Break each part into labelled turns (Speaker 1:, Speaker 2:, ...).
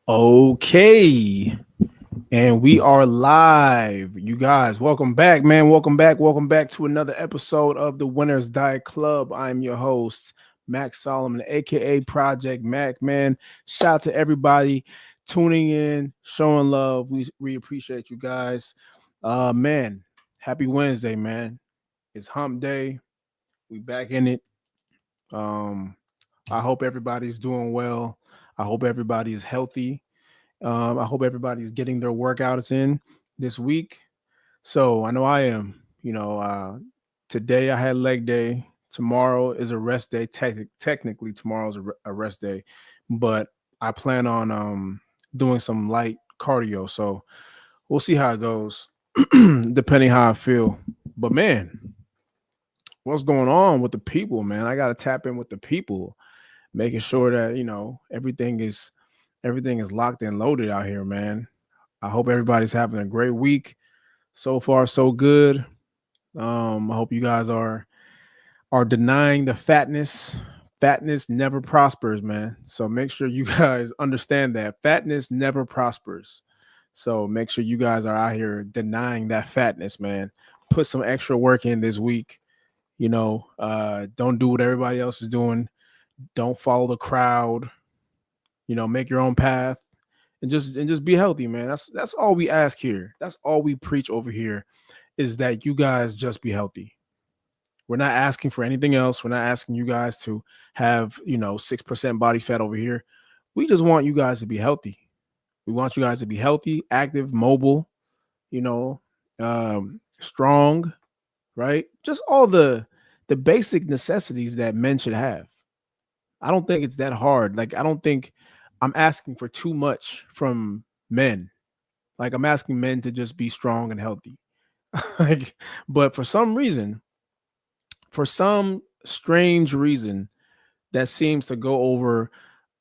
Speaker 1: Okay. And we are live. You guys, welcome back, man. Welcome back. Welcome back to another episode of the Winners Diet Club. I'm your host, Mac Solomon, aka Project Mac, man. Shout out to everybody tuning in, showing love. We appreciate you guys. Man, happy Wednesday, man. It's hump day. We back in it. Um, I hope everybody's doing well. I hope everybody is healthy. I hope everybody's getting their workouts in this week. So I know I am. Today I had leg day. Tomorrow is a rest day. Technically, tomorrow's a rest day, but I plan on doing some light cardio. So we'll see how it goes, depending how I feel. But man, what's going on with the people, man? I got to tap in with the people, making sure that everything is locked and loaded out here, man. I hope everybody's having a great week. So far, so good. I hope you guys are denying the fatness. Fatness never prospers, man. So make sure you guys understand that fatness never prospers. So make sure you guys are out here denying that fatness, man. Put some extra work in this week. Don't do what everybody else is doing. Don't follow the crowd. Make your own path and just be healthy, man. That's all we ask here. That's all we preach over here is that you guys just be healthy. We're not asking for anything else. We're not asking you guys to have, 6% body fat over here. We just want you guys to be healthy. We want you guys to be healthy, active, mobile, strong, right? Just all the basic necessities that men should have. I don't think it's that hard. Like, I don't think I'm asking for too much from men. Like, I'm asking men to just be strong and healthy. Like, but for some strange reason, that seems to go over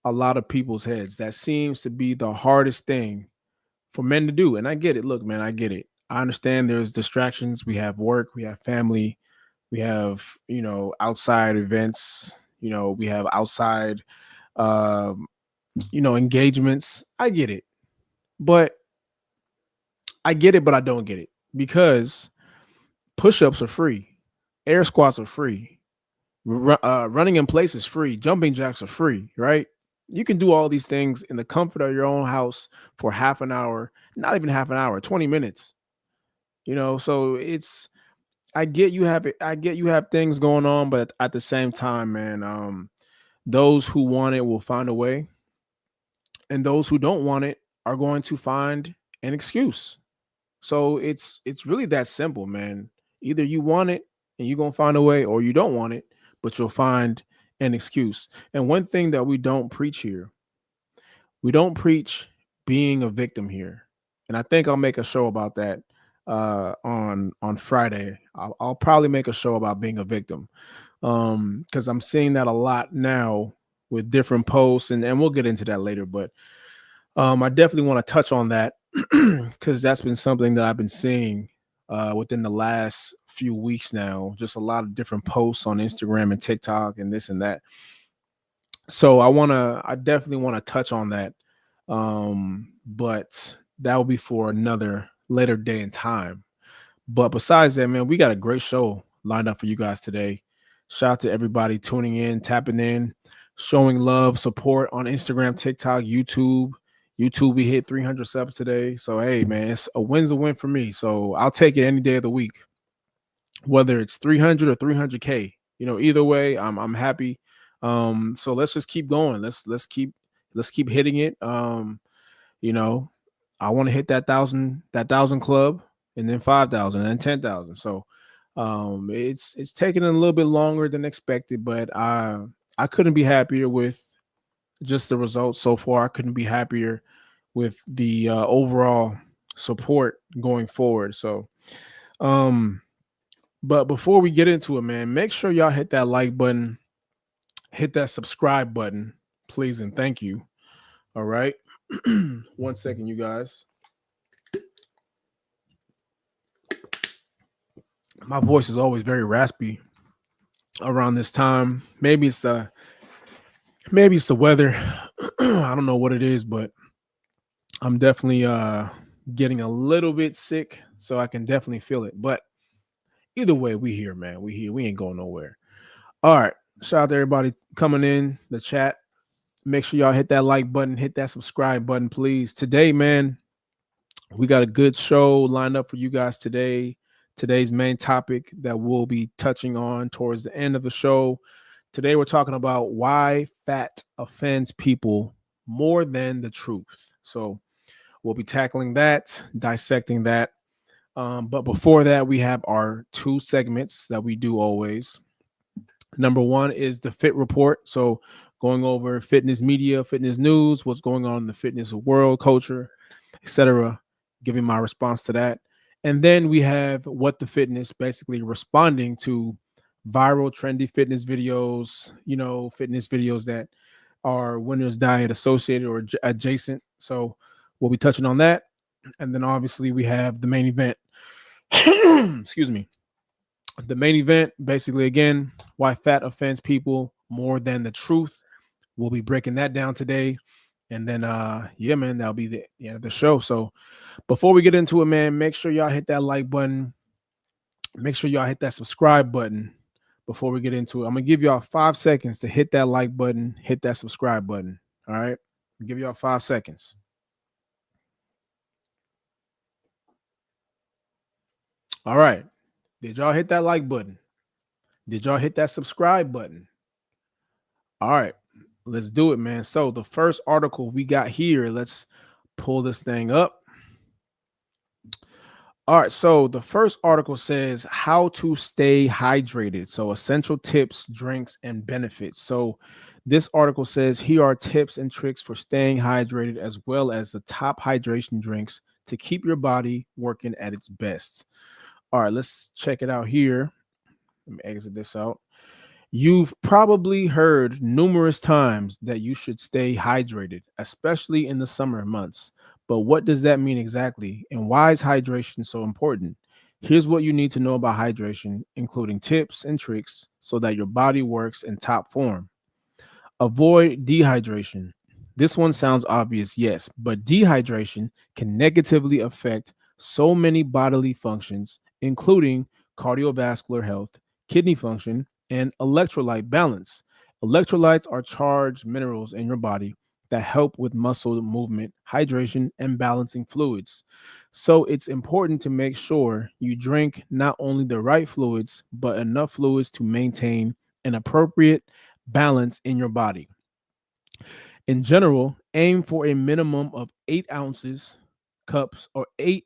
Speaker 1: a lot of people's heads. That seems to be the hardest thing for men to do. And I get it. Look, man, I get it. I understand there's distractions. We have work, we have family, we have, outside events, we have outside, um, engagements. I get it. But I don't get it because push-ups are free, air squats are free, running in place is free, jumping jacks are free, right? You can do all these things in the comfort of your own house for half an hour, not even half an hour, 20 minutes. So it's I get you have things going on, but at the same time, man, those who want it will find a way, and those who don't want it are going to find an excuse. So it's really that simple, man. Either you want it and you're gonna find a way, or you don't want it, but you'll find an excuse. And one thing that we don't preach here, we don't preach being a victim here. And I think I'll make a show about that on Friday. I'll probably make a show about being a victim. Because I'm seeing that a lot now with different posts, and we'll get into that later. But I definitely want to touch on that because that's been something that I've been seeing within the last few weeks now. Just a lot of different posts on Instagram and TikTok and this and that. So I definitely want to touch on that. But that will be for another later day and time. But besides that, man, we got a great show lined up for you guys today. Shout out to everybody tuning in, tapping in, showing love, support on Instagram, TikTok, YouTube. YouTube, we hit 300 subs today. So, hey, man, it's a win's a win for me. So I'll take it any day of the week, whether it's 300 or 300K. Either way, I'm happy. So let's just keep going. Let's keep hitting it. You know, I want to hit that thousand club, and then 5,000, and then 10,000. So it's taking a little bit longer than expected, but I couldn't be happier with just the results so far. I couldn't be happier with the overall support going forward. So, but before we get into it, man, make sure y'all hit that like button, hit that subscribe button, please, and thank you. All right. 1 second, you guys. My voice is always very raspy around this time. Maybe it's the weather. I don't know what it is, but I'm definitely getting a little bit sick, so I can definitely feel it. But either way, we here, man. We here. We ain't going nowhere. All right. Shout out to everybody coming in the chat. Make sure y'all hit that like button, hit that subscribe button, please. Today, man, we got a good show lined up for you guys today. Today's main topic that we'll be touching on towards the end of the show. Today, we're talking about why fat offends people more than the truth. So, we'll be tackling that, dissecting that. But before that, we have our two segments that we do always. Number one is the Fit Report. So, going over fitness media, fitness news, what's going on in the fitness world, culture, etc., giving my response to that. And then we have What the Fitness, basically responding to viral, trendy fitness videos, fitness videos that are Winner's Diet associated or adjacent. So we'll be touching on that. And then obviously we have the main event. Excuse me. The main event, basically, again, why fat offends people more than the truth. We'll be breaking that down today. And then, yeah, man, that'll be the end of the show. So before we get into it, man, make sure y'all hit that like button. Make sure y'all hit that subscribe button before we get into it. I'm going to give y'all 5 seconds to hit that like button, hit that subscribe button. All right. I'll give y'all 5 seconds. All right. Did y'all hit that like button? Did y'all hit that subscribe button? All right. Let's do it, man. So the first article we got here, let's pull this thing up. All right, so the first article says how to stay hydrated. So essential tips, drinks, and benefits. So this article says here are tips and tricks for staying hydrated, as well as the top hydration drinks to keep your body working at its best. All right, let's check it out here. Let me exit this out. You've probably heard numerous times that you should stay hydrated, especially in the summer months. But what does that mean exactly? And why is hydration so important? Here's what you need to know about hydration, including tips and tricks so that your body works in top form. Avoid dehydration. This one sounds obvious, yes, but dehydration can negatively affect so many bodily functions, including cardiovascular health, kidney function, and electrolyte balance. Electrolytes are charged minerals in your body that help with muscle movement, hydration, and balancing fluids. So it's important to make sure you drink not only the right fluids, but enough fluids to maintain an appropriate balance in your body. In general, aim for a minimum of 8 ounces cups or eight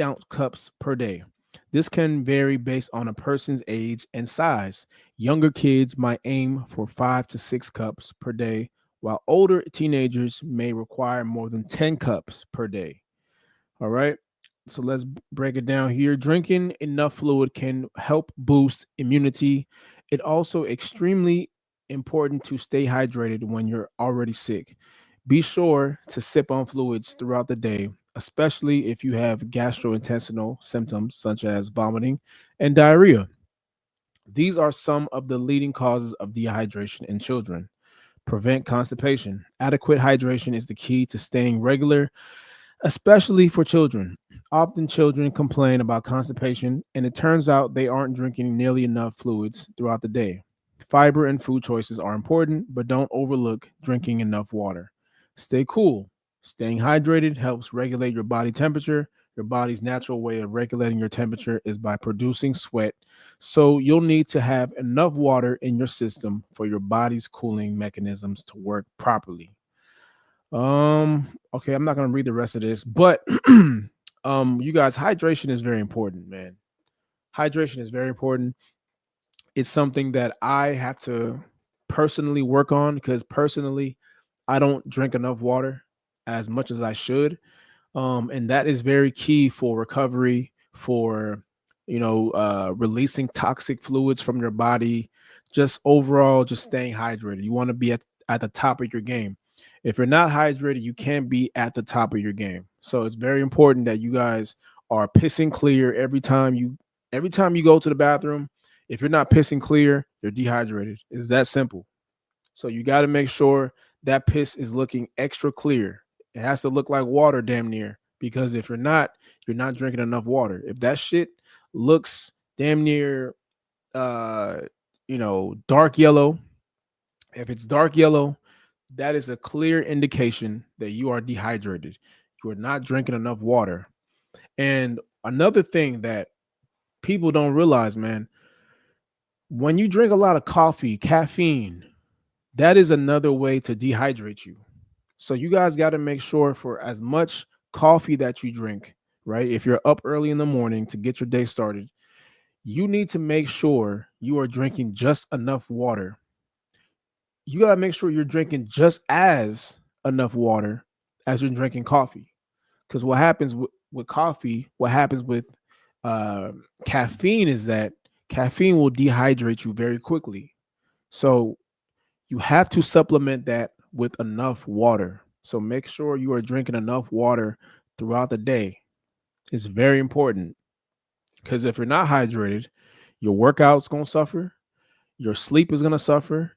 Speaker 1: ounce cups per day. This can vary based on a person's age and size. Younger kids might aim for 5 to 6 cups per day, while older teenagers may require more than 10 cups per day. All right. So let's break it down here. Drinking enough fluid can help boost immunity. It also extremely important to stay hydrated when you're already sick. Be sure to sip on fluids throughout the day, especially if you have gastrointestinal symptoms such as vomiting and diarrhea. These are some of the leading causes of dehydration in children. Prevent constipation. Adequate hydration is the key to staying regular, especially for children. Often children complain about constipation, and it turns out they aren't drinking nearly enough fluids throughout the day. Fiber and food choices are important, but don't overlook drinking enough water. Stay cool. Staying hydrated helps regulate your body temperature. Your body's natural way of regulating your temperature is by producing sweat. So you'll need to have enough water in your system for your body's cooling mechanisms to work properly. Okay, I'm not gonna read the rest of this, but you guys, hydration is very important, man. Hydration is very important. It's something that I have to personally work on because personally, I don't drink enough water as much as I should. And that is very key for recovery, for releasing toxic fluids from your body, just overall, just staying hydrated. You want to be at the top of your game. If you're not hydrated, you can't be at the top of your game. So it's very important that you guys are pissing clear every time you go to the bathroom. If you're not pissing clear, you're dehydrated. It's that simple. So you got to make sure that piss is looking extra clear. It has to look like water, damn near. Because if you're not drinking enough water. If that shit looks damn near, uh, dark yellow, if it's dark yellow, that is a clear indication that you are dehydrated. You are not drinking enough water. And another thing that people don't realize, man, when you drink a lot of coffee, caffeine, that is another way to dehydrate you. So you guys got to make sure for as much coffee that you drink, right? If you're up early in the morning to get your day started, you need to make sure you are drinking just enough water. You got to make sure you're drinking just as enough water as you're drinking coffee. Because what happens with coffee, what happens with uh, caffeine is that caffeine will dehydrate you very quickly. So you have to supplement that with enough water. So make sure you are drinking enough water throughout the day. It's very important because if you're not hydrated, your workout's going to suffer, your sleep is going to suffer,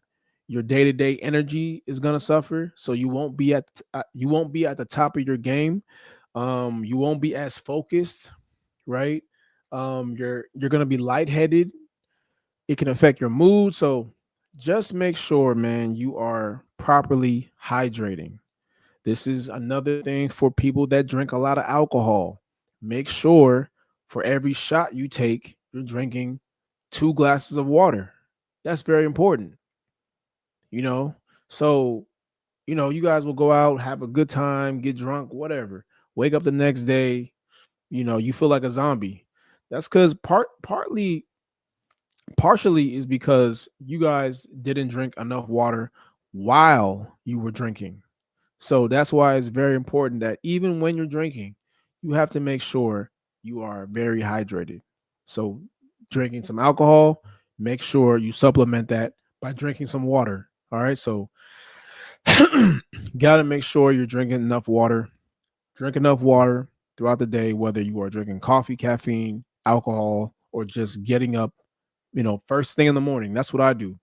Speaker 1: your day-to-day energy is going to suffer, so you won't be at the top of your game. You won't be as focused, right? You're going to be lightheaded. It can affect your mood, so just make sure, man, you are properly hydrating. This is another thing for people that drink a lot of alcohol. Make sure for every shot you take, you're drinking 2 glasses of water. That's very important, you know? So, you guys will go out, have a good time, get drunk, whatever. Wake up the next day, you feel like a zombie. That's because partially is because you guys didn't drink enough water while you were drinking. So that's why it's very important that even when you're drinking, you have to make sure you are very hydrated. So drinking some alcohol, make sure you supplement that by drinking some water. All right. So got to make sure you're drinking enough water. Drink enough water throughout the day, whether you are drinking coffee, caffeine, alcohol, or just getting up, first thing in the morning. That's what I do.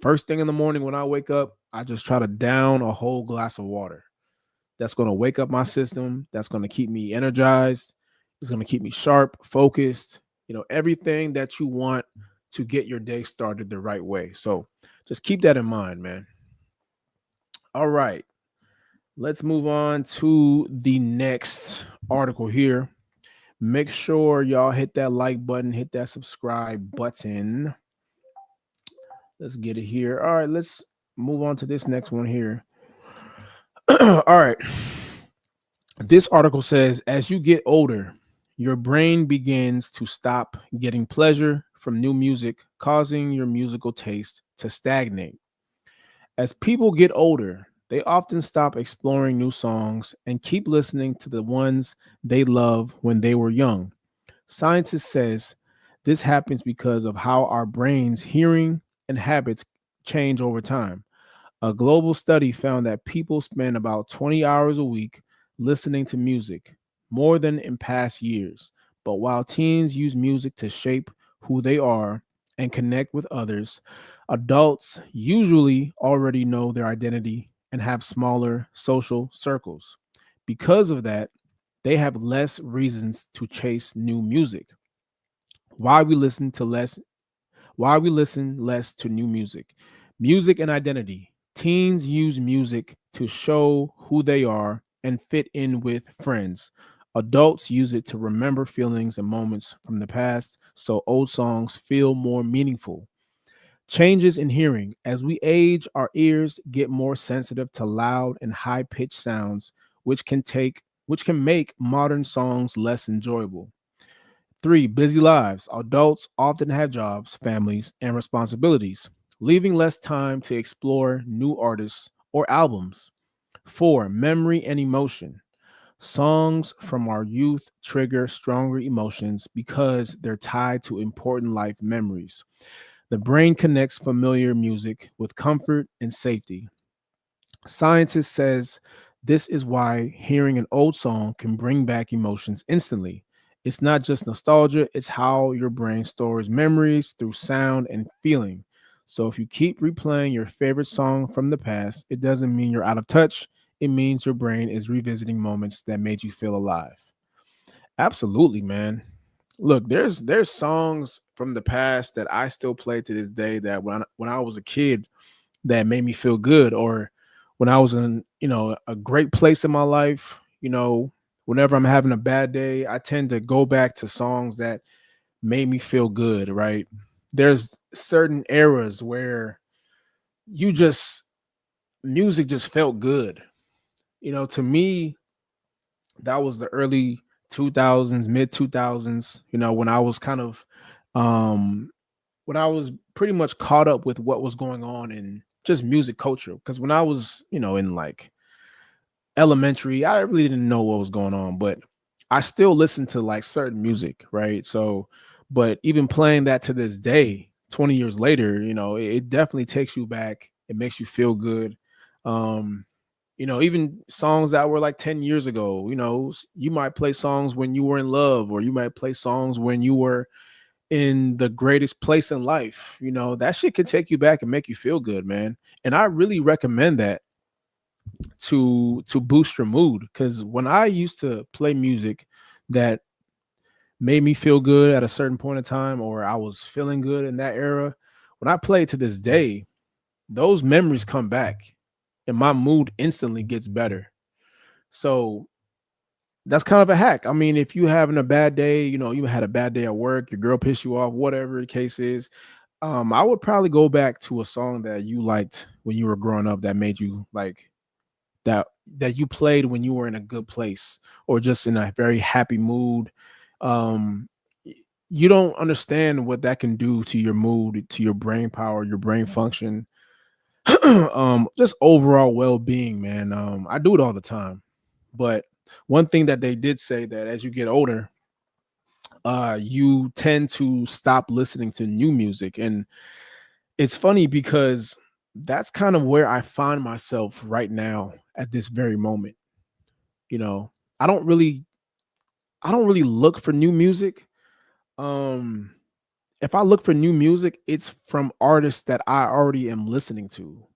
Speaker 1: First thing in the morning when I wake up, I just try to down a whole glass of water. That's going to wake up my system. That's going to keep me energized. It's going to keep me sharp, focused, everything that you want to get your day started the right way. So just keep that in mind, man. All right. Let's move on to the next article here. Make sure y'all hit that like button, hit that subscribe button. Let's get it here. All right, let's move on to this next one here. All right. This article says as you get older, your brain begins to stop getting pleasure from new music, causing your musical taste to stagnate. As people get older, they often stop exploring new songs and keep listening to the ones they love when they were young. Scientists says this happens because of how our brains hearing and habits change over time. A global study found that people spend about 20 hours a week listening to music, more than in past years. But while teens use music to shape who they are and connect with others, adults usually already know their identity and have smaller social circles. Because of that, they have less reasons to chase new music. Why we listen to less why we listen less to new music. Music and identity. Teens use music to show who they are and fit in with friends. Adults use it to remember feelings and moments from the past, so old songs feel more meaningful. Changes in hearing. As we age, our ears get more sensitive to loud and high-pitched sounds, which can make modern songs less enjoyable. 3, busy lives. Adults often have jobs, families, and responsibilities, leaving less time to explore new artists or albums. 4, memory and emotion. Songs from our youth trigger stronger emotions because they're tied to important life memories. The brain connects familiar music with comfort and safety. Scientists says this is why hearing an old song can bring back emotions instantly. It's not just nostalgia, it's how your brain stores memories through sound and feeling. So if you keep replaying your favorite song from the past, it doesn't mean you're out of touch. it means your brain is revisiting moments that made you feel alive. Absolutely, man. Look, there's songs from the past that I still play to this day that when I was a kid that made me feel good, or when I was in, a great place in my life, whenever I'm having a bad day, I tend to go back to songs that made me feel good, right? There's certain eras where you just music just felt good. To me, that was the early 2000s, mid 2000s, when I was kind of um when I was pretty much caught up with what was going on in just music culture, because when I was, in like elementary, I really didn't know what was going on, but I still listen to like certain music, right? So, but even playing that to this day, 20 years later, it definitely takes you back. It makes you feel good. Um, even songs that were like 10 years ago, you might play songs when you were in love, or you might play songs when you were in the greatest place in life. That shit can take you back and make you feel good, man. And I really recommend that to boost your mood, because when I used to play music that made me feel good at a certain point in time, or I was feeling good in that era, when I play to this day, those memories come back and my mood instantly gets better. So that's kind of a hack. I mean, if you having a bad day, you had a bad day at work, your girl pissed you off, whatever the case is, I would probably go back to a song that you liked when you were growing up, that made you like that that you played when you were in a good place, or just in a very happy mood. Um, you don't understand what that can do to your mood, to your brain power, your brain function, just overall well-being, man. I do it all the time. But one thing that they did say, that as you get older, you tend to stop listening to new music. And it's funny because that's kind of where I find myself right now at this very moment. You know, I don't really I don't really look for new music. Um if I look for new music, it's from artists that I already am listening to.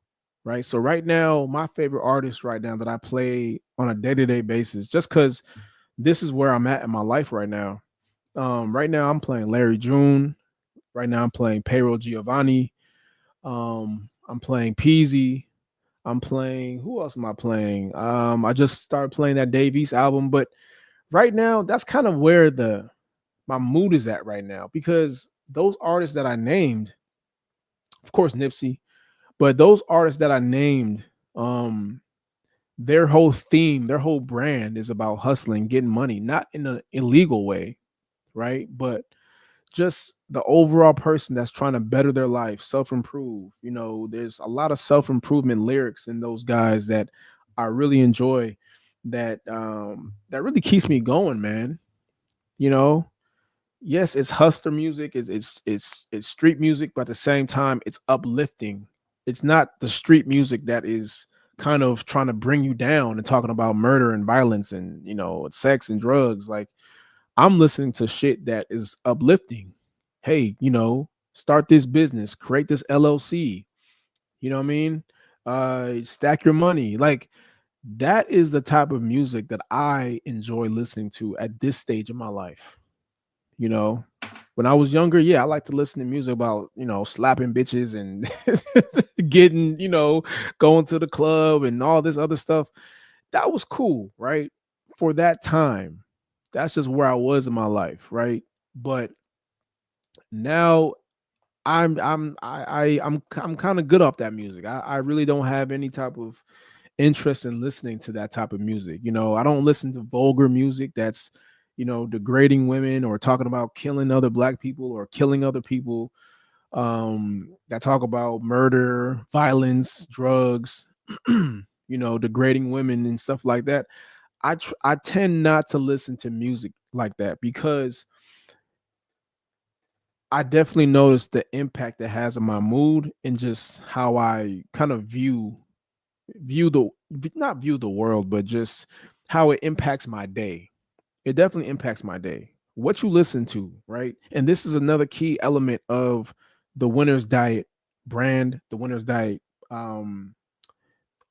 Speaker 1: Right. So right now, my favorite artist right now that I play on a day-to-day basis, just because this is where I'm at in my life right now. Right now I'm playing Larry June. Right now I'm playing Payroll Giovanni. I'm playing Peasy. I'm playing, who else am I playing? I just started playing that Dave East album, but right now that's kind of where the my mood is at right now, because those artists that I named, of course Nipsey, but those artists that I named, um, their whole theme, their whole brand is about hustling, getting money, not in an illegal way, right? But just the overall person that's trying to better their life, self-improve. There's a lot of self-improvement lyrics in those guys that I really enjoy, that really keeps me going, man. You know, yes, it's hustler music, it's street music, but at the same time, it's uplifting. It's not the street music that is kind of trying to bring you down and talking about murder and violence and sex and drugs. Like, I'm listening to shit that is uplifting. Hey, start this business, create this LLC. You know what I mean? Stack your money. Like, that is the type of music that I enjoy listening to at this stage of my life. You know, when I was younger, yeah, I like to listen to music about, slapping bitches and getting, going to the club and all this other stuff. That was cool, right? For that time. That's just where I was in my life, right? But now I'm kind of good off that music. I really don't have any type of interest in listening to that type of music. I don't listen to vulgar music that's, degrading women or talking about killing other black people or killing other people. That talk about murder, violence, drugs, degrading women and stuff like that. I tend not to listen to music like that, because I definitely notice the impact it has on my mood and just how I kind of view the not view the world, but just how it impacts my day. It definitely impacts my day. What you listen to, right? And this is another key element of the Winner's Diet brand, the Winner's Diet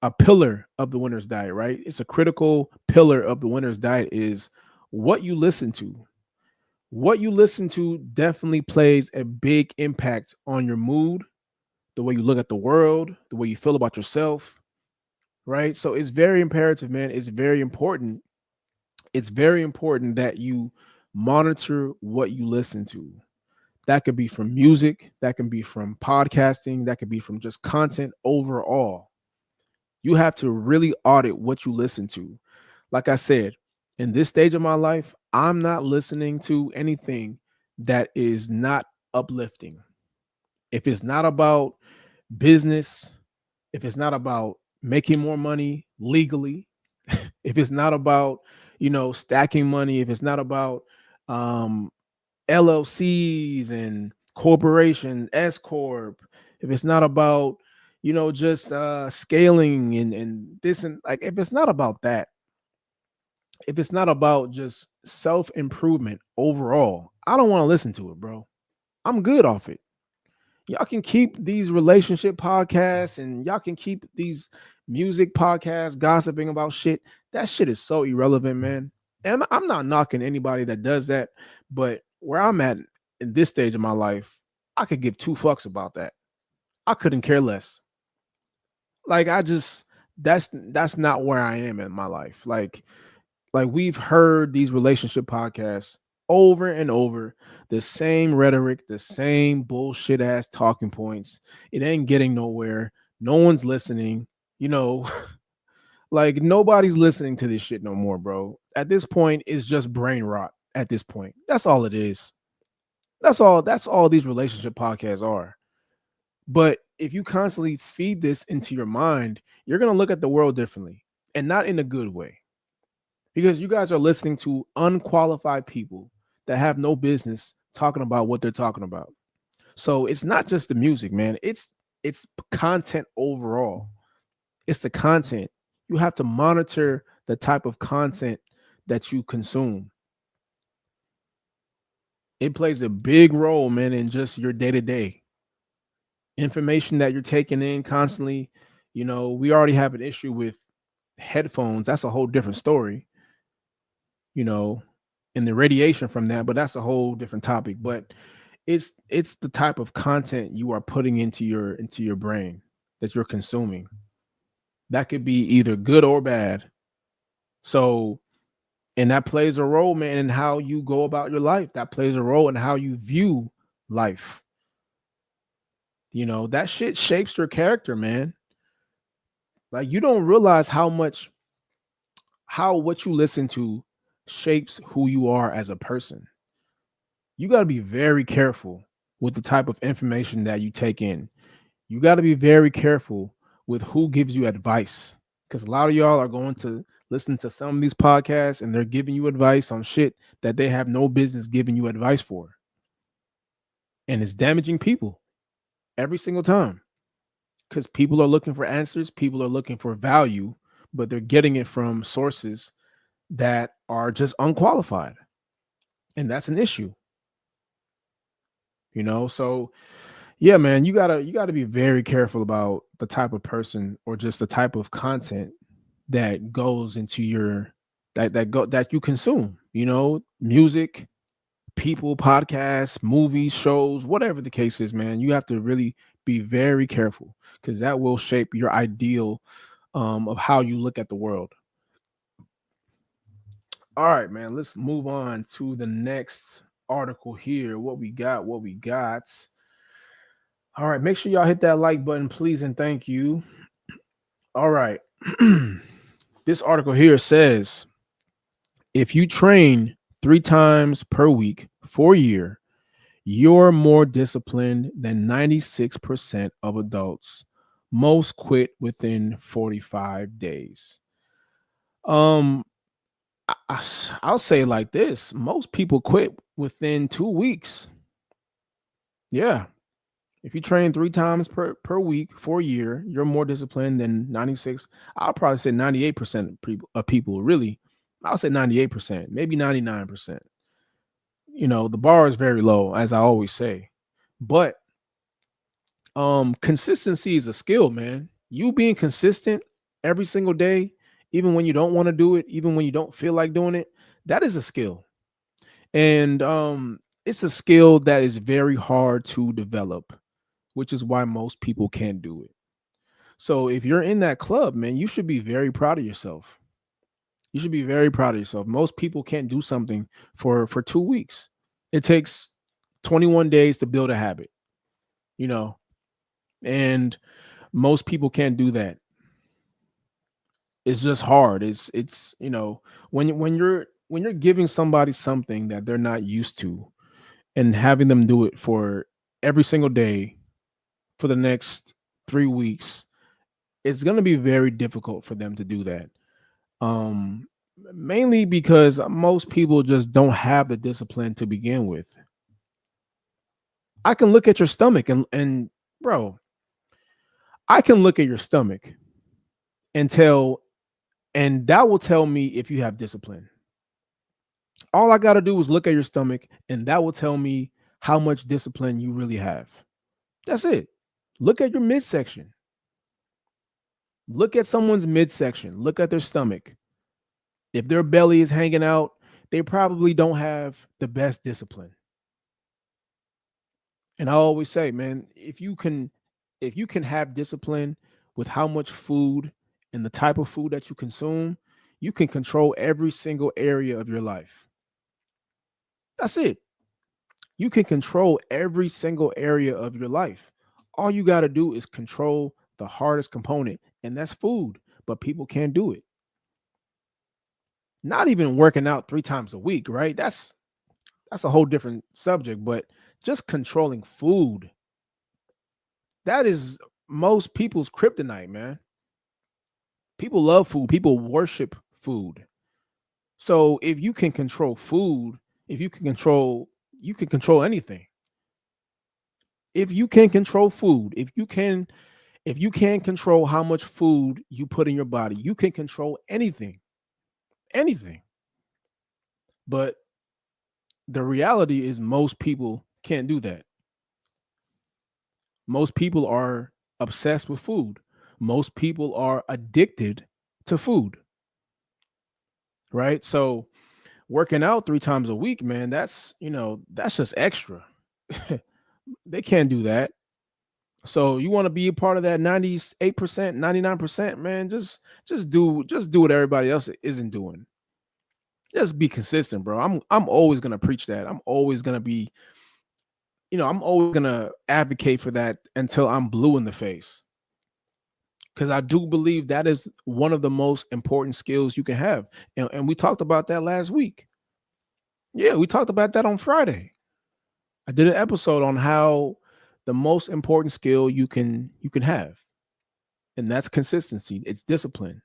Speaker 1: a pillar of the winner's diet, right? It's a critical pillar of the winner's diet is what you listen to. What you listen to definitely plays a big impact on your mood, the way you look at the world, the way you feel about yourself, right? So it's very imperative, man. It's very important. It's very important that you monitor what you listen to. That could be from music, that can be from podcasting, that could be from just content overall. You have to really audit what you listen to. Like I said, in this stage of my life, I'm not listening to anything that is not uplifting. If it's not about business, if it's not about making more money legally, if it's not about, stacking money, if it's not about um LLCs and corporation, S corp, if it's not about, just scaling and this and like if it's not about that, if it's not about just self improvement overall, I don't want to listen to it, bro. I'm good off it. Y'all can keep these relationship podcasts and y'all can keep these music podcasts gossiping about shit. That shit is so irrelevant, man. And I'm not knocking anybody that does that, but where I'm at in this stage of my life, I could give two fucks about that. I couldn't care less. Like I just that's not where I am in my life. Like we've heard these relationship podcasts over and over, the same rhetoric, the same bullshit ass talking points. It ain't getting nowhere. No one's listening. You know, like nobody's listening to this shit no more, bro. At this point, it's just brain rot. At this point, that's all it is. That's all these relationship podcasts are. But if you constantly feed this into your mind, you're gonna look at the world differently, and not in a good way, because you guys are listening to unqualified people that have no business talking about what they're talking about. So it's not just the music, man. It's content overall. It's the content. You have to monitor the type of content that you consume. It plays a big role, man, in just your day-to-day information that you're taking in constantly. We already have an issue with headphones. That's a whole different story, you know, and the radiation from that, but that's a whole different topic. But it's the type of content you are putting into your brain that you're consuming. That could be either good or bad. So, and that plays a role, man, in how you go about your life. That plays a role in how you view life. That shit shapes your character, man. Like you don't realize how what you listen to shapes who you are as a person. You got to be very careful with the type of information that you take in. You got to be very careful with who gives you advice, because a lot of y'all are going to listen to some of these podcasts and they're giving you advice on shit that they have no business giving you advice for. And it's damaging people every single time, because people are looking for answers, people are looking for value, but they're getting it from sources that are just unqualified. And that's an issue. So yeah, man, you gotta be very careful about the type of person or just the type of content that goes into your that you consume. Music, people, podcasts, movies, shows, whatever the case is, man. You have to really be very careful, because that will shape your ideal of how you look at the world. All right, man. Let's move on to the next article here. What we got? What we got? All right, make sure y'all hit that like button, please, and thank you. All right. This article here says if you train 3 times per week for a year, you're more disciplined than 96% of adults. Most quit within 45 days. Um, I'll say it like this: most people quit within 2 weeks. Yeah. If you train 3 times per week for a year, you're more disciplined than 96. I'll probably say 98% of people, really. I'll say 98%, maybe 99%. The bar is very low, as I always say. But consistency is a skill, man. You being consistent every single day, even when you don't want to do it, even when you don't feel like doing it, that is a skill. And it's a skill that is very hard to develop, which is why most people can't do it. So if you're in that club, man, you should be very proud of yourself. You should be very proud of yourself. Most people can't do something for 2 weeks. It takes 21 days to build a habit, you know, and most people can't do that. It's just hard. It's when you're giving somebody something that they're not used to and having them do it for every single day for the next 3 weeks, it's going to be very difficult for them to do that. Um, Mainly because most people just don't have the discipline to begin with. I can look at your stomach and bro, I can look at your stomach and tell, and that will tell me if you have discipline. All I got to do is look at your stomach, and that will tell me how much discipline you really have. That's it. Look at your midsection. Look at someone's midsection. Look at their stomach. If their belly is hanging out, they probably don't have the best discipline. And I always say, man, if you can have discipline with how much food and the type of food that you consume, you can control every single area of your life. That's it. You can control every single area of your life. All you got to do is control the hardest component, and that's food. But people can't do it. Not even working out 3 times a week, right? That's a whole different subject, but just controlling food, that is most people's kryptonite, man. People love food, people worship food. So if you can control food, if you can control anything. If you can control food, if you can control how much food you put in your body, you can control anything. Anything. But the reality is most people can't do that. Most people are obsessed with food. Most people are addicted to food, right? So working out 3 times a week, man, that's just extra. They can't do that. So you want to be a part of that 98%, 99%, man, just do what everybody else isn't doing. Just be consistent, bro. I'm always gonna preach that. I'm always gonna advocate for that until I'm blue in the face. Because I do believe that is one of the most important skills you can have. And we talked about that last week. Yeah, we talked about that on Friday. I did an episode on how the most important skill you can have, and that's consistency. It's discipline.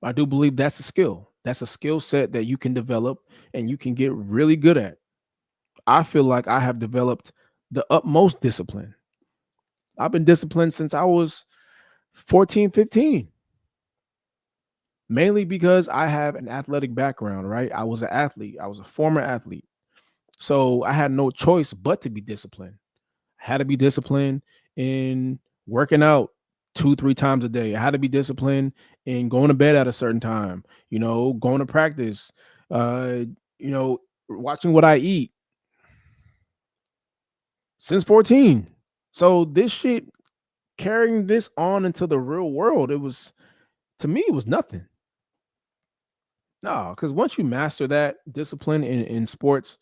Speaker 1: I do believe that's a skill. That's a skill set that you can develop and you can get really good at. I feel like I have developed the utmost discipline. I've been disciplined since I was 14, 15. Mainly because I have an athletic background, right? I was an athlete. I was a former athlete. So I had no choice but to be disciplined. I had to be disciplined in working out 2, 3 times a day. I had to be disciplined in going to bed at a certain time, going to practice, uh, you know, watching what I eat since 14. So this shit, carrying this on into the real world, to me, it was nothing. No, because once you master that discipline in sports,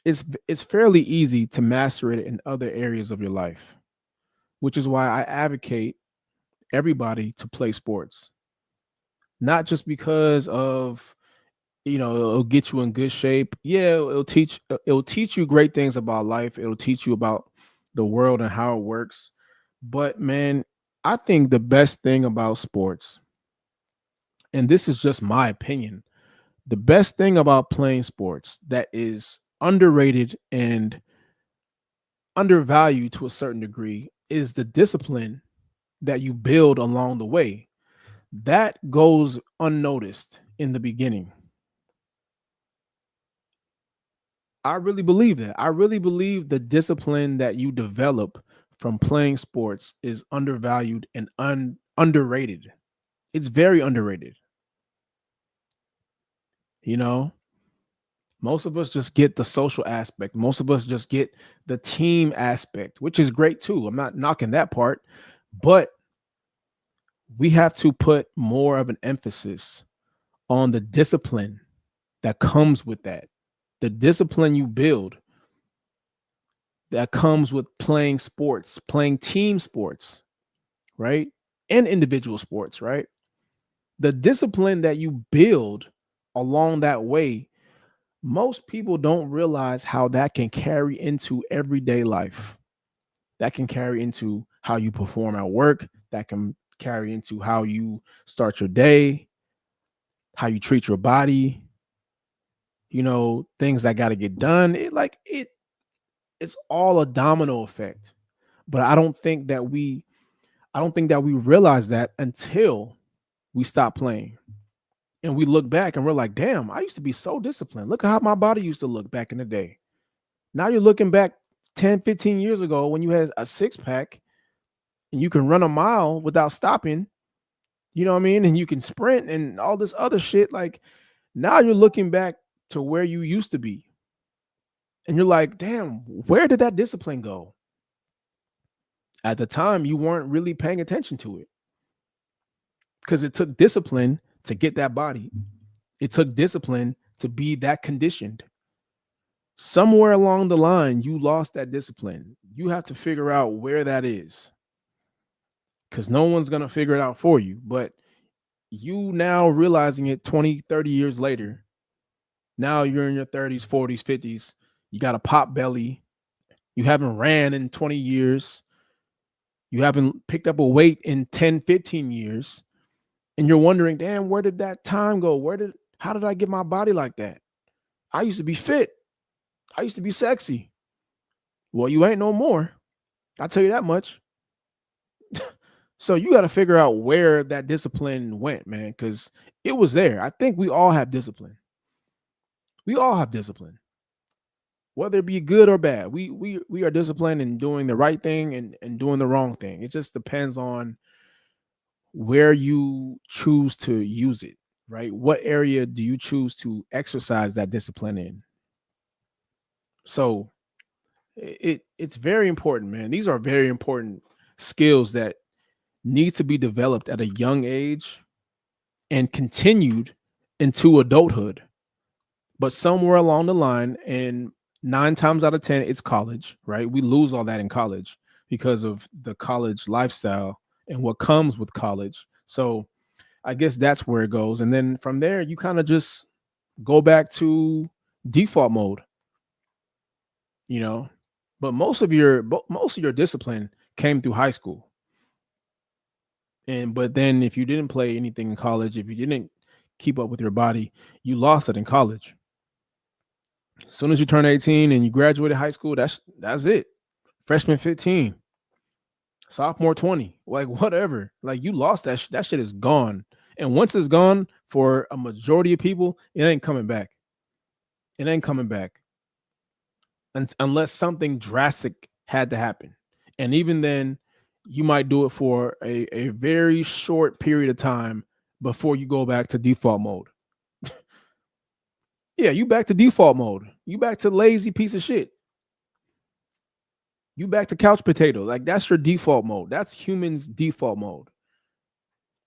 Speaker 1: it's fairly easy to master it in other areas of your life, which is why I advocate everybody to play sports. Not just because of it'll get you in good shape. Yeah, it'll teach you great things about life. It'll teach you about the world and how it works. But man, I think the best thing about sports, and this is just my opinion, the best thing about playing sports that is underrated and undervalued to a certain degree is the discipline that you build along the way. That goes unnoticed in the beginning. I really believe that. I really believe the discipline that you develop from playing sports is undervalued and underrated. It's very underrated. You know, most of us just get the social aspect. Most of us just get the team aspect, which is great too. I'm not knocking that part, but we have to put more of an emphasis on the discipline that comes with that. The discipline you build that comes with playing sports, playing team sports, right? And individual sports, right? The discipline that you build along that way, most people don't realize how that can carry into everyday life. That can carry into how you perform at work, that can carry into how you start your day, how you treat your body, things that got to get done. It's all a domino effect. But I don't think that we realize that until we stop playing. And we look back and we're like, damn, I used to be so disciplined. Look at how my body used to look back in the day. Now you're looking back 10, 15 years ago when you had a six pack and you can run a mile without stopping, you know what I mean? And you can sprint and all this other shit. Like now you're looking back to where you used to be. And you're like, damn, where did that discipline go? At the time, you weren't really paying attention to it because it took discipline to get that body. It took discipline to be that conditioned. Somewhere along the line, you lost that discipline. You have to figure out where that is because no one's going to figure it out for you. But you now realizing it 20, 30 years later, now you're in your 30s, 40s, 50s. You got a pop belly. You haven't ran in 20 years. You haven't picked up a weight in 10, 15 years. And you're wondering, damn, where did that time go? How did I get my body like that? I used to be fit. I used to be sexy. Well, you ain't no more. I'll tell you that much. So you got to figure out where that discipline went, man, because it was there. I think we all have discipline. We all have discipline, whether it be good or bad. We are disciplined in doing the right thing and doing the wrong thing. It just depends on where you choose to use it, right? What area do you choose to exercise that discipline in? So it's very important, man. These are very important skills that need to be developed at a young age and continued into adulthood. But somewhere along the line, and 9 times out of 10, it's college, right? We lose all that in college because of the college lifestyle and what comes with college. So I guess that's where it goes. And then from there, you kind of just go back to default mode, you know. But most of your discipline came through high school. But then if you didn't play anything in college, if you didn't keep up with your body, you lost it in college. As soon as you turn 18 and you graduated high school, that's it. Freshman 15, sophomore 20, like whatever. Like you lost that that shit is gone. And once it's gone for a majority of people, it ain't coming back. It ain't coming back. Unless something drastic had to happen. And even then, you might do it for a very short period of time before you go back to default mode. Yeah, you back to default mode. You back to lazy piece of shit. You back to couch potato. Like that's your default mode. That's humans' default mode.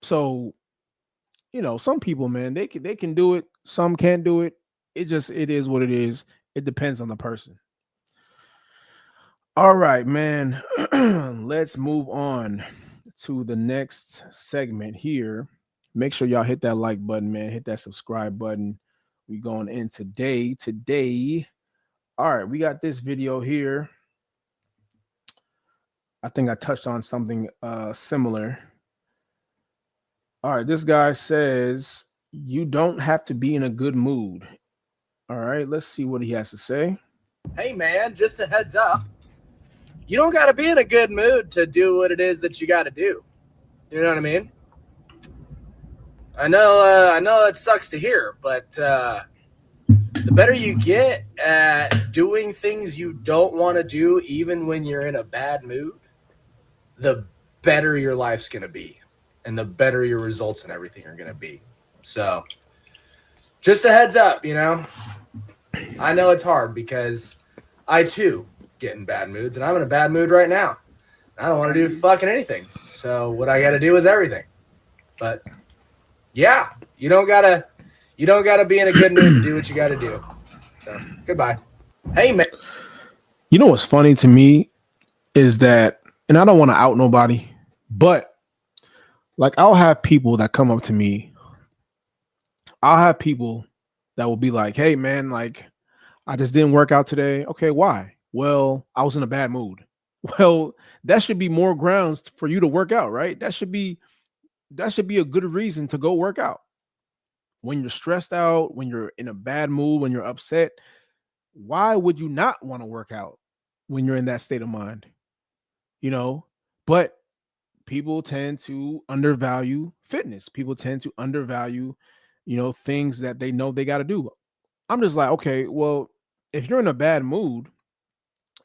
Speaker 1: So, some people, man, they can do it. Some can't do it. It is what it is. It depends on the person. All right, man. Let's move on to the next segment here. Make sure y'all hit that like button, man. Hit that subscribe button. We going in today. All right, we got this video here. I think I touched on something similar. All right, this guy says you don't have to be in a good mood. All right, let's see what he has to say.
Speaker 2: Hey, man, just a heads up. You don't got to be in a good mood to do what it is that you got to do. You know what I mean? I know it sucks to hear, but the better you get at doing things you don't want to do, even when you're in a bad mood, the better your life's going to be. and the better your results and everything are going to be. So, just a heads up, I know it's hard because I too get in bad moods, and I'm in a bad mood right now. I don't want to do fucking anything. So what I got to do is everything. But yeah, you don't gotta be in a good mood to do what you got to do. So goodbye. Hey man.
Speaker 1: You know what's funny to me is that, and I don't want to out nobody, but like I'll have people that come up to me. I'll have people that will be like, "Hey man, like I just didn't work out today." Okay, why? Well, I was in a bad mood. Well, that should be more grounds for you to work out, right? That should be a good reason to go work out. When you're stressed out, when you're in a bad mood, when you're upset, why would you not want to work out when you're in that state of mind? You know, but people tend to undervalue fitness. People tend to undervalue, things that they know they got to do. I'm just like, okay, well, if you're in a bad mood,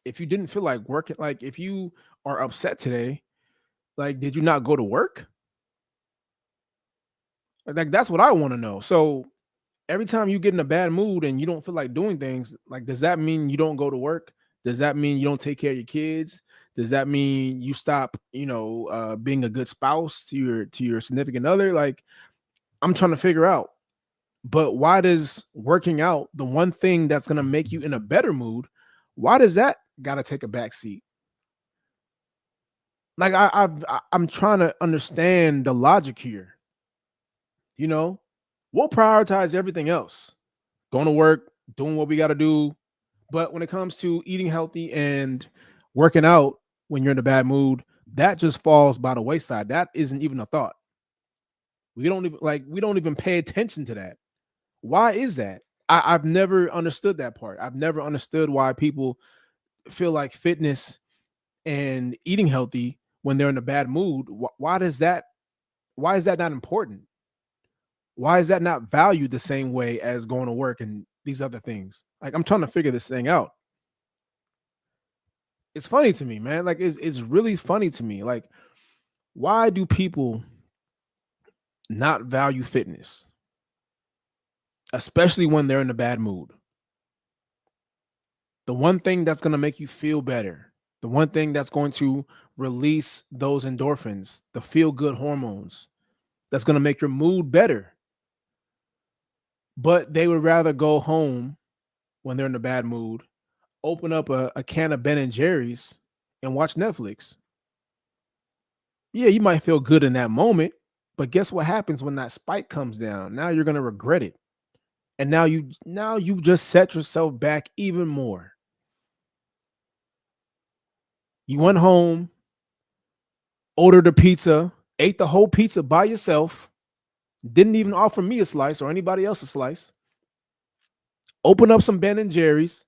Speaker 1: if you didn't feel like working, like if you are upset today, like did you not go to work? Like that's what I want to know. So every time you get in a bad mood and you don't feel like doing things, like does that mean you don't go to work? Does that mean you don't take care of your kids? Does that mean you stop, being a good spouse to your significant other? Like I'm trying to figure out. But why does working out, the one thing that's gonna make you in a better mood, why does that gotta take a back seat? Like I'm trying to understand the logic here. You know, we'll prioritize everything else, going to work, doing what we got to do. But when it comes to eating healthy and working out when you're in a bad mood, that just falls by the wayside. That isn't even a thought. We don't even pay attention to that. Why is that? I've never understood that part. I've never understood why people feel like fitness and eating healthy when they're in a bad mood. Why is that not important? Why is that not valued the same way as going to work and these other things? Like I'm trying to figure this thing out. It's funny to me, man. Like it's really funny to me. Like why do people not value fitness, especially when they're in a bad mood? The one thing that's going to make you feel better, the one thing that's going to release those endorphins, the feel good hormones, that's going to make your mood better. But they would rather go home when they're in a bad mood, open up a can of Ben and Jerry's and watch Netflix. Yeah, you might feel good in that moment, but guess what happens when that spike comes down? Now you're gonna regret it. And now you've just set yourself back even more. You went home, ordered a pizza, ate the whole pizza by yourself, didn't even offer me a slice or anybody else a slice. Open up some Ben and Jerry's,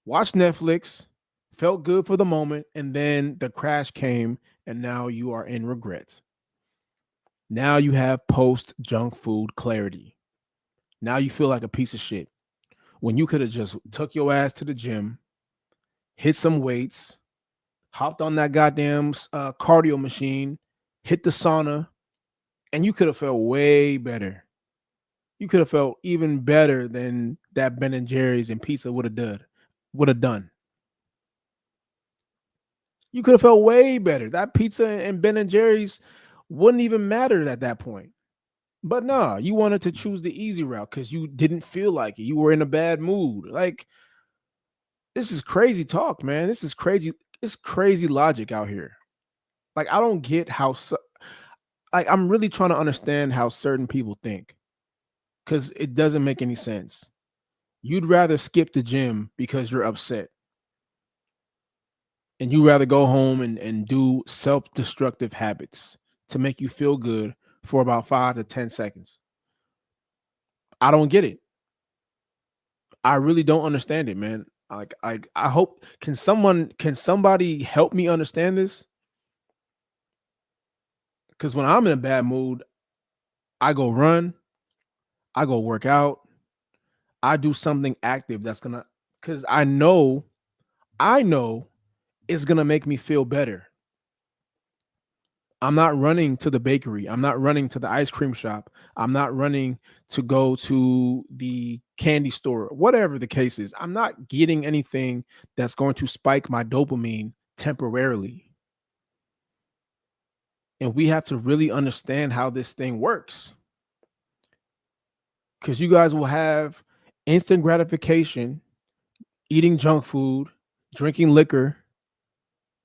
Speaker 1: watch Netflix, felt good for the moment, and then the crash came, and now you are in regret. Now you have post junk food clarity. Now you feel like a piece of shit when you could have just took your ass to the gym, hit some weights, hopped on that goddamn cardio machine, hit the sauna, and you could have felt way better. You could have felt even better than that Ben and Jerry's and pizza would have done. You could have felt way better. That pizza and Ben and Jerry's wouldn't even matter at that point. But nah, you wanted to choose the easy route because you didn't feel like it. You were in a bad mood. Like, this is crazy talk, man. This is crazy. It's crazy logic out here. Like, I don't get how, like, I'm really trying to understand how certain people think because it doesn't make any sense. You'd rather skip the gym because you're upset, and you rather go home and do self-destructive habits to make you feel good for about 5 to 10 seconds. I don't get it. I really don't understand it, man. Like I hope can somebody help me understand this? Because when I'm in a bad mood, I go run, I go work out, I do something active that's gonna because I know it's gonna make me feel better. I'm not running to the bakery. I'm not running to the ice cream shop. I'm not running to go to the candy store, whatever the case is. I'm not getting anything that's going to spike my dopamine temporarily. And we have to really understand how this thing works, because you guys will have instant gratification, eating junk food, drinking liquor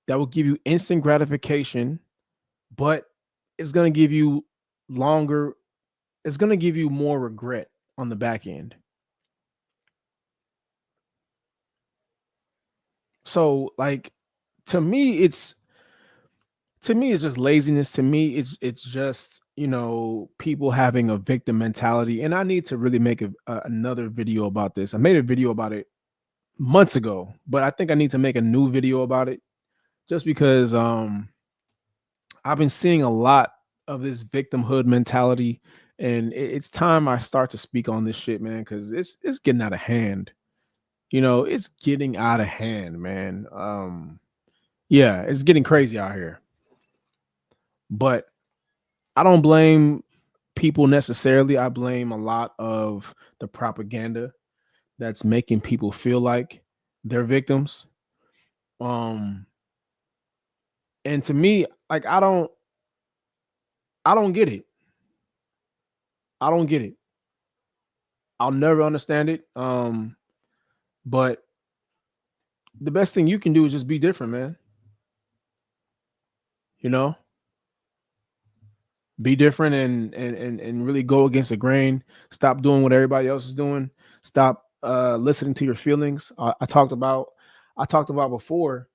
Speaker 1: that will give you instant gratification, but it's going to give you longer, it's going to give you more regret on the back end. So like to me it's just laziness. To me it's just, people having a victim mentality, and I need to really make another video about this. I made a video about it months ago, but I think I need to make a new video about it, just because I've been seeing a lot of this victimhood mentality, and it's time I start to speak on this shit, man, because it's getting out of hand. It's getting out of hand, man. Yeah, it's getting crazy out here. But I don't blame people necessarily. I blame a lot of the propaganda that's making people feel like they're victims. Um, and to me, like I don't get it. I don't get it. I'll never understand it. But the best thing you can do is just be different, man. You know, be different and really go against the grain. Stop doing what everybody else is doing. Stop listening to your feelings. I talked about before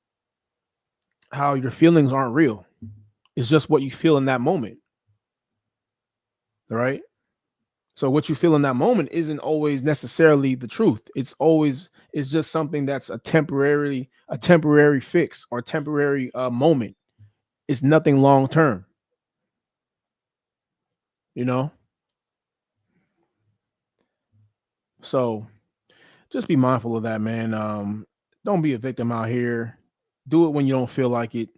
Speaker 1: how your feelings aren't real. It's just what you feel in that moment, right? So what you feel in that moment isn't always necessarily the truth. It's just something that's a temporary fix or temporary moment. It's nothing long term, you know? So just be mindful of that, man. Don't be a victim out here. Do it when you don't feel like it.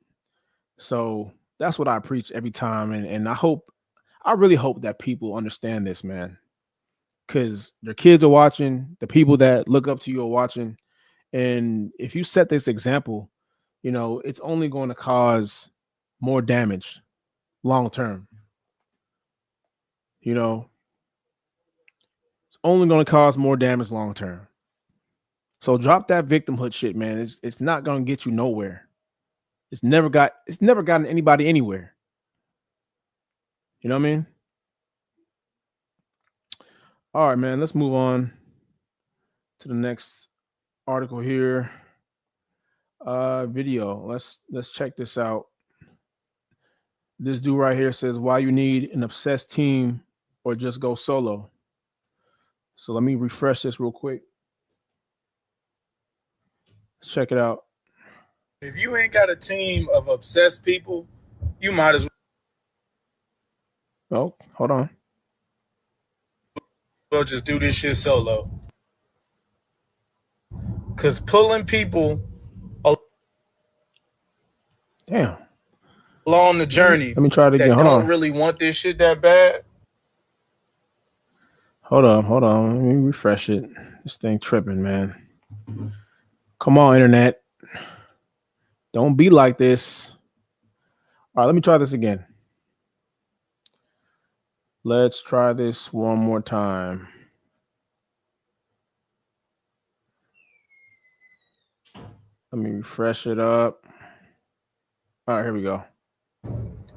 Speaker 1: So that's what I preach every time. And I really hope that people understand this, man. Because their kids are watching, the people that look up to you are watching. And if you set this example, it's only going to cause more damage long term. You know, it's only going to cause more damage long term. So drop that victimhood shit, man. It's not going to get you nowhere. It's never gotten anybody anywhere. You know what I mean? All right, man. Let's move on to the next article here. Video. Let's check this out. This dude right here says why you need an obsessed team or just go solo. So let me refresh this real quick. Let's check it out.
Speaker 3: If you ain't got a team of obsessed people, you might as
Speaker 1: Oh, hold on.
Speaker 3: well just do this shit solo. Cause pulling people
Speaker 1: Damn.
Speaker 3: along the journey
Speaker 1: Let me try it again.
Speaker 3: that
Speaker 1: Hold
Speaker 3: don't
Speaker 1: on.
Speaker 3: really want this shit that bad,
Speaker 1: Hold on. Let me refresh it. This thing tripping, man. Come on, internet. Don't be like this. All right, let me try this again. Let's try this one more time. Let me refresh it up. All right, here we go.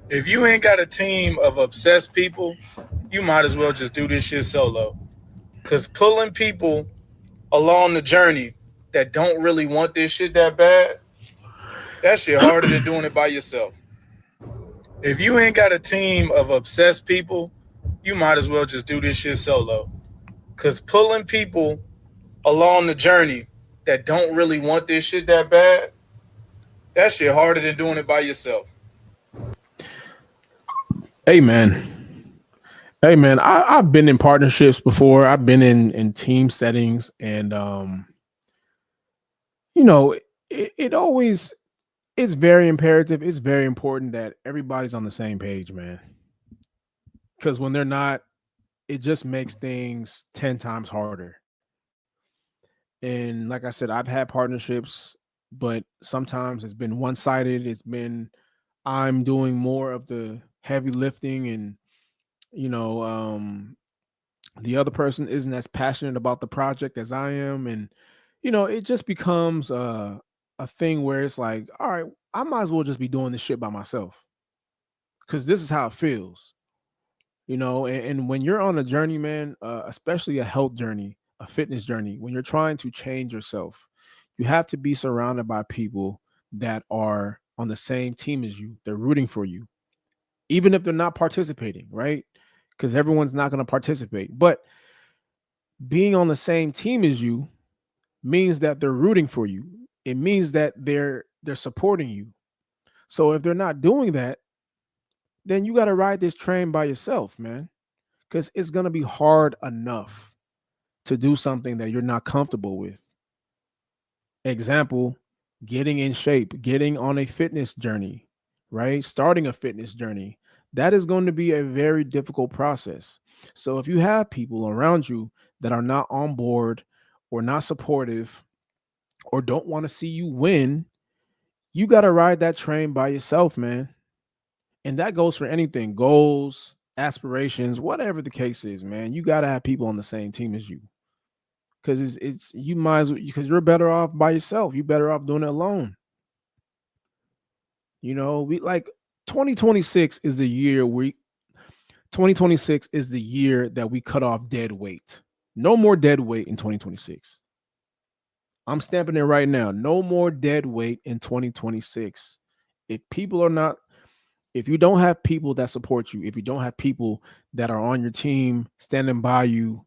Speaker 3: if you ain't got a team of obsessed people, you might as well just do this shit solo. Cause pulling people along the journey that don't really want this shit that bad, that shit harder than doing it by yourself. If you ain't got a team of obsessed people, you might as well just do this shit solo. Cause pulling people along the journey that don't really want this shit that bad, that shit harder than doing it by yourself.
Speaker 1: Hey, man. Hey, man. I've been in partnerships before. I've been in team settings, and it always It's very imperative. It's very important that everybody's on the same page, man. Because when they're not, it just makes things 10 times harder. And like I said, I've had partnerships, but sometimes it's been one sided. It's been, I'm doing more of the heavy lifting, and, you know, the other person isn't as passionate about the project as I am. And, it just becomes a thing where it's like, all right, I might as well just be doing this shit by myself because this is how it feels. And when you're on a journey, man, especially a health journey, a fitness journey, when you're trying to change yourself, you have to be surrounded by people that are on the same team as you. They're rooting for you, even if they're not participating, right? Because everyone's not going to participate. But being on the same team as you means that they're rooting for you. It means that they're supporting you. So if they're not doing that, then you got to ride this train by yourself, man, because it's going to be hard enough to do something that you're not comfortable with. Example, getting in shape, getting on a fitness journey, right? Starting a fitness journey. That is going to be a very difficult process. So if you have people around you that are not on board or not supportive or don't want to see you win, you got to ride that train by yourself, man. And that goes for anything, goals, aspirations, whatever the case is, man. You got to have people on the same team as you. Because it's you might as well, because you're better off by yourself. You better off doing it alone. We like 2026 is the year 2026 is the year that we cut off dead weight. No more dead weight in 2026. I'm stamping it right now. No more dead weight in 2026. If people are not, if you don't have people that support you, if you don't have people that are on your team, standing by you,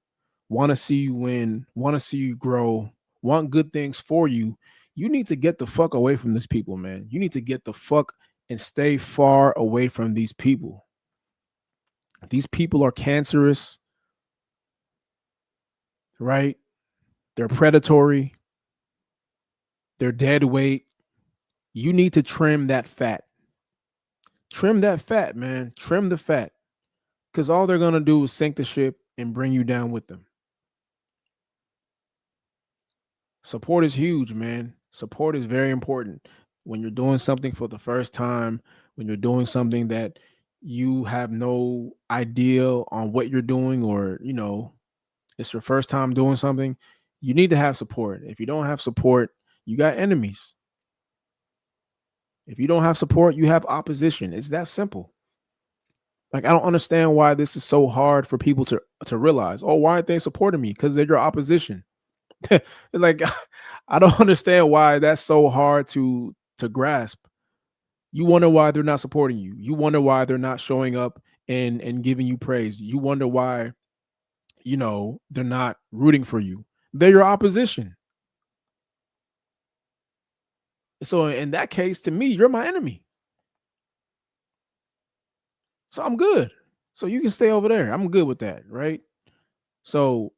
Speaker 1: want to see you win, want to see you grow, want good things for you, you need to get the fuck away from these people, man. You need to get the fuck and stay far away from these people. These people are cancerous, right? They're predatory. They're dead weight. You need to trim that fat. Trim that fat, man. Trim the fat. Because all they're going to do is sink the ship and bring you down with them. Support is huge, man. Support is very important. When you're doing something for the first time, when you're doing something that you have no idea on what you're doing, or, it's your first time doing something, you need to have support. If you don't have support, you got enemies. If you don't have support, you have opposition. It's that simple. Like, I don't understand why this is so hard for people to realize. Oh, why aren't they supporting me? Because they're your opposition. Like, I don't understand why that's so hard to grasp. You wonder why they're not supporting you. You wonder why they're not showing up and giving you praise. You wonder why, they're not rooting for you. They're your opposition. So in that case, to me, you're my enemy. So I'm good. So you can stay over there. I'm good with that, right? So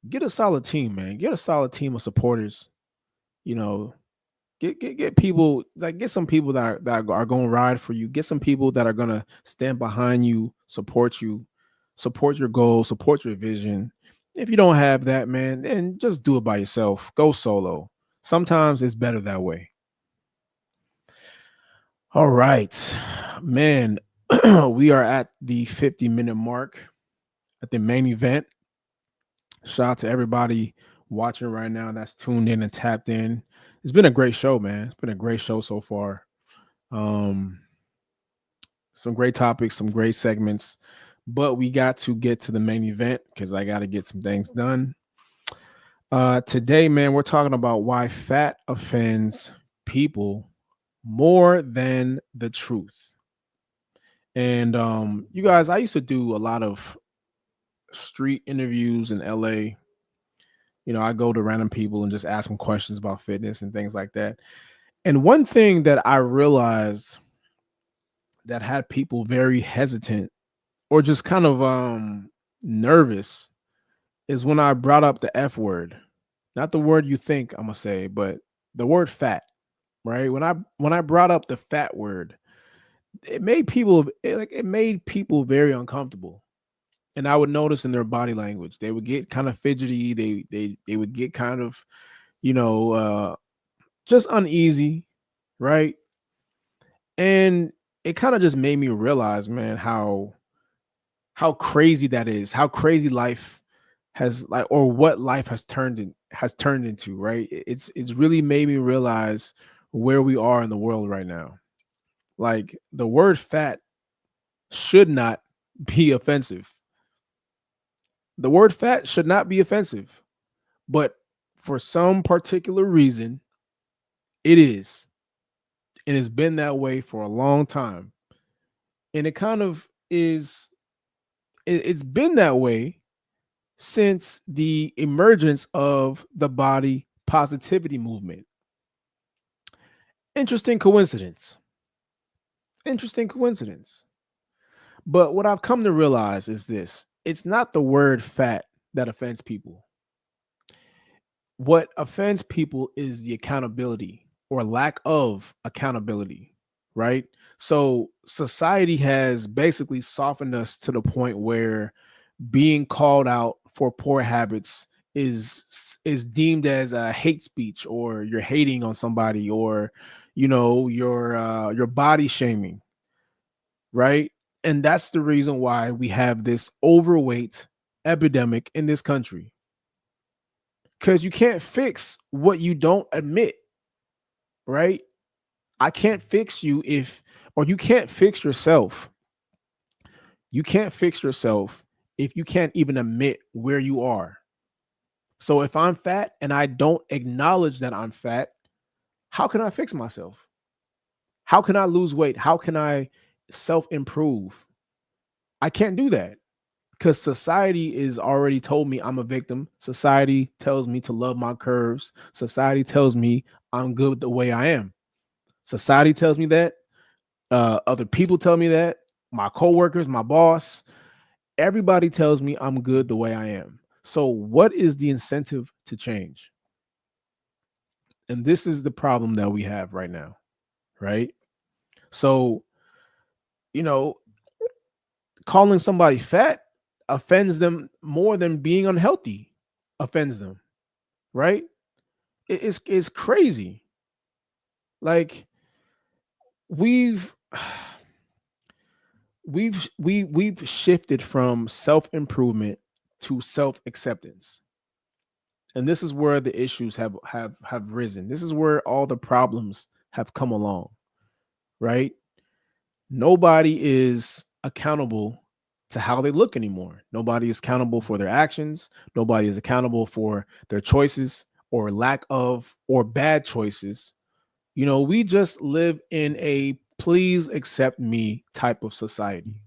Speaker 1: get a solid team, man. Get a solid team of supporters. You know, get people, like, get some people that are going to ride for you. Get some people that are going to stand behind you, support your goals, support your vision. If you don't have that, man, then just do it by yourself. Go solo. Sometimes it's better that way. All right, man. We are at the 50-minute mark at the main event. Shout out to everybody watching right now that's tuned in and tapped in. It's been a great show, man. It's been a great show so far. Some great topics, some great segments, but we got to get to the main event because I got to get some things done. Today, man, we're talking about why fat offends people more than the truth. And you guys, I used to do a lot of street interviews in LA. I go to random people and just ask them questions about fitness and things like that. And one thing that I realized that had people very hesitant or just kind of nervous is when I brought up the F word. Not the word you think I'm gonna say, but the word fat. right? When I brought up the fat word, it made people very uncomfortable. And I would notice in their body language, they would get kind of fidgety. They would get kind of, you know, just uneasy, right? And it kind of just made me realize, man, how crazy that is, how crazy life has like, or what life has turned into, right? It's really made me realize where we are in the world right now. Like the word fat should not be offensive. The word fat should not be offensive, but for some particular reason, it is. And it's been that way for a long time. And it kind of is, it's been that way since the emergence of the body positivity movement. Interesting coincidence. Interesting coincidence. But what I've come to realize is this: it's not the word fat that offends people. What offends people is the accountability or lack of accountability, right? So society has basically softened us to the point where being called out for poor habits is deemed as a hate speech, or you're hating on somebody, or you're body shaming, right? And that's the reason why we have this overweight epidemic in this country, because you can't fix what you don't admit, right? I can't fix you if, or you can't fix yourself. You can't fix yourself if you can't even admit where you are. So if I'm fat and I don't acknowledge that I'm fat, how can I fix myself? How can I lose weight? How can I self improve? I can't do that because society is already told me I'm a victim. Society tells me to love my curves. Society tells me I'm good the way I am. Society tells me that. Other people tell me that. My coworkers, my boss, everybody tells me I'm good the way I am. So, what is the incentive to change? And this is the problem that we have right now, right? So, you know, calling somebody fat offends them more than being unhealthy offends them, right? It's crazy. Like we've we've shifted from self-improvement to self-acceptance. And this is where the issues have risen. This is where all the problems have come along, right? Nobody is accountable to how they look anymore. Nobody is accountable for their actions. Nobody is accountable for their choices or lack of or bad choices. We just live in a please accept me type of society.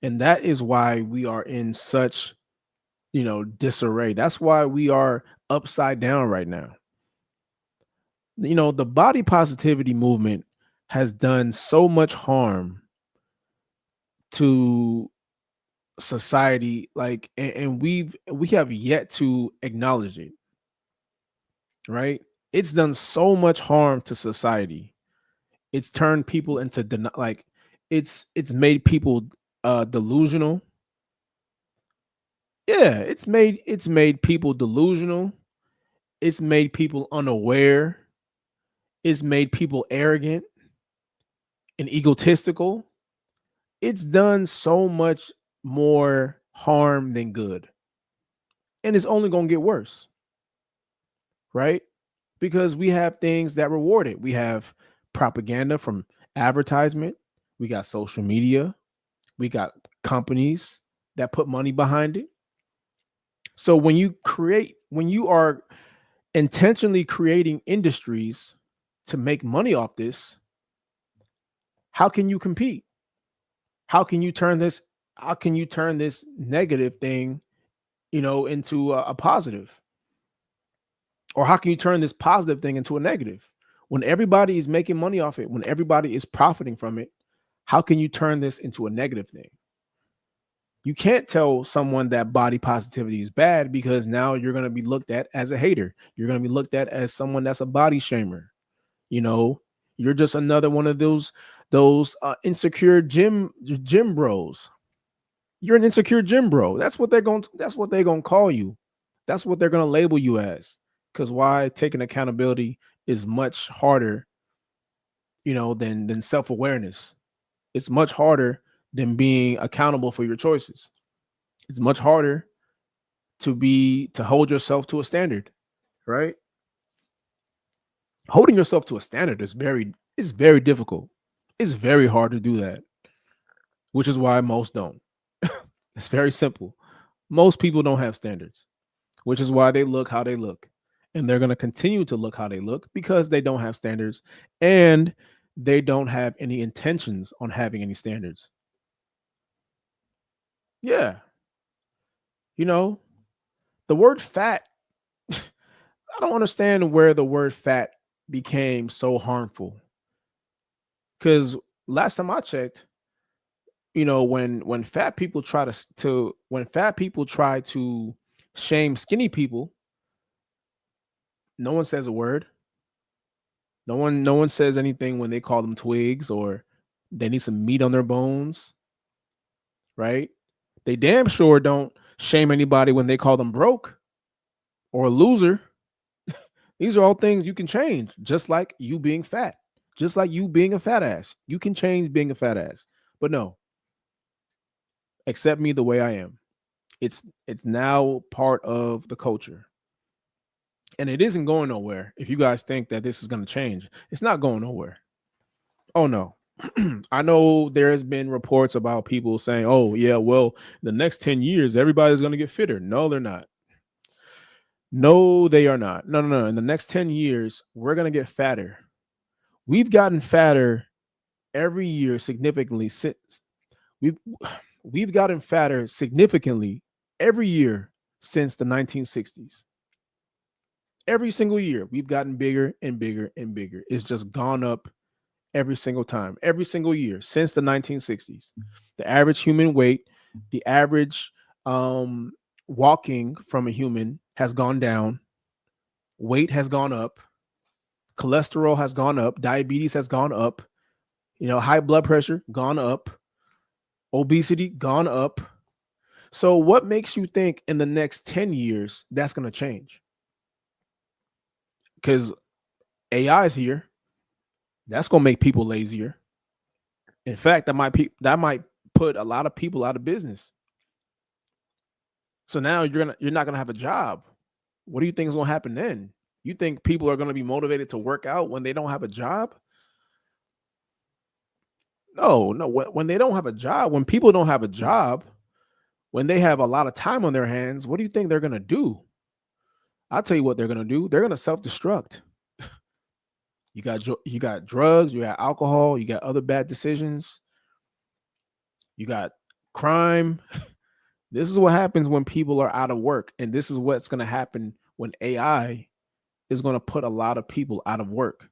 Speaker 1: And that is why we are in such, disarray. That's why we are upside down right now. The body positivity movement has done so much harm to society, like, and we have yet to acknowledge it, right? It's done so much harm to society. It's turned people into like it's made people delusional. Yeah, it's made people delusional. It's made people unaware. It's made people arrogant and egotistical. It's done so much more harm than good. And it's only going to get worse, right? Because we have things that reward it. We have propaganda from advertisement. We got social media. We got companies that put money behind it. So when you are intentionally creating industries to make money off this, how can you compete? How can you turn this? How can you turn this negative thing, into a positive? Or how can you turn this positive thing into a negative? When everybody is making money off it, when everybody is profiting from it, how can you turn this into a negative thing? You can't tell someone that body positivity is bad, because now you're going to be looked at as a hater. You're going to be looked at as someone that's a body shamer. You know, you're just another one of those insecure gym bros. You're an insecure gym bro. That's what they're going to call you. That's what they're going to label you as. Cuz why? Taking accountability is much harder, than self-awareness. It's much harder than being accountable for your choices. It's much harder to hold yourself to a standard, right? Holding yourself to a standard is very difficult. It's very hard to do that, which is why most don't. It's very simple. Most people don't have standards, which is why they look how they look. And they're going to continue to look how they look because they don't have standards and they don't have any intentions on having any standards. Yeah. You know, the word fat, I don't understand where the word fat became so harmful. Because last time I checked, when fat people try when fat people try to shame skinny people, no one says a word. No one says anything when they call them twigs or they need some meat on their bones, right? They damn sure don't shame anybody when they call them broke or a loser. These are all things you can change, just like you being fat, just like you being a fat ass. You can change being a fat ass. But no, accept me the way I am. It's now part of the culture. And it isn't going nowhere. If you guys think that this is going to change, it's not going nowhere. Oh no. I know there has been reports about people saying, "Oh, yeah, well, the next 10 years everybody's going to get fitter." No, they're not. No, they are not. No, no, no. In the next 10 years, we're going to get fatter. We've gotten fatter every year significantly since we've we've gotten fatter significantly every year since the 1960s. Every single year, we've gotten bigger and bigger and bigger. It's just gone up every single time, every single year since the 1960s. The average human weight, the average um, walking from a human has gone down, weight has gone up, cholesterol has gone up, diabetes has gone up, high blood pressure gone up, obesity gone up. So, what makes you think in the next 10 years that's going to change? Because AI is here. That's going to make people lazier. In fact, that might put a lot of people out of business. So now you're not gonna have a job. What do you think is gonna happen then? You think people are gonna be motivated to work out when they don't have a job? No, no. When they don't have a job, when people don't have a job, when they have a lot of time on their hands, what do you think they're gonna do? I'll tell you what they're gonna do. They're gonna self-destruct. You got drugs, you got alcohol, you got other bad decisions, you got crime. This is what happens when people are out of work, and this is what's going to happen when AI is going to put a lot of people out of work